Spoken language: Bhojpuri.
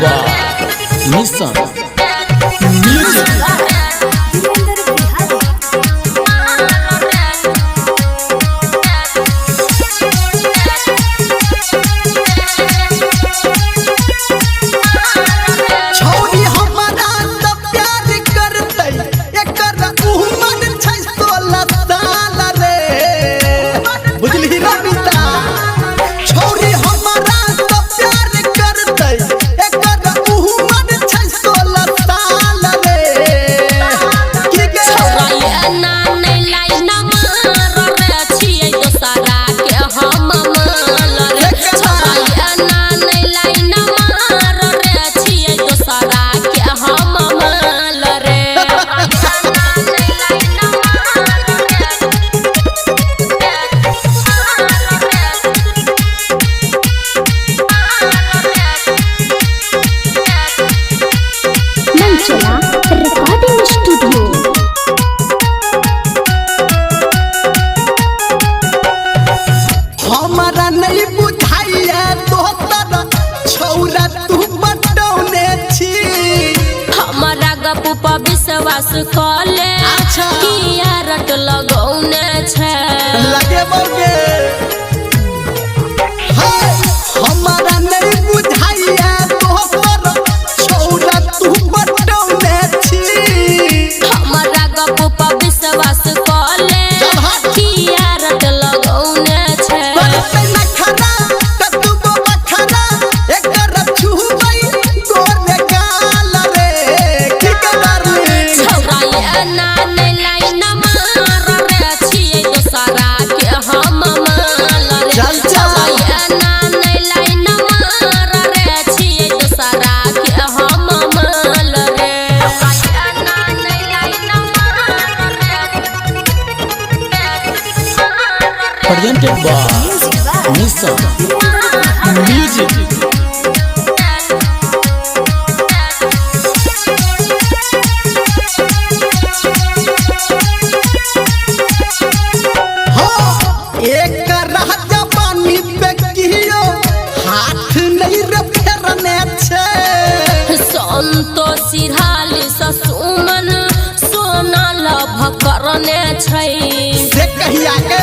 by Nissan Music. विश्वास कले किया रट लगौने छे लगे बगे हमारा नहीं बुझाइया तोहर छौरा तू बटौने छी हमारा गप पर विश्वास कले किया रट लगौने छे करते न खरा कतबो बखरा एकर छुबई गोरे गाल रे की कदर छौरा ना ने लाइन मार रे छिए दोसरा के हम माल रे छौरा ना ने लाइन मार रे छिए दोसरा के हम माल रे ना ने लाइन मार रे Presented by Nissan Music. एक राजा पानी पे कियो हाथ नहीं रे फेरने छे संतोषी ढाली सुमन सोना लभ करने छै से कहिया के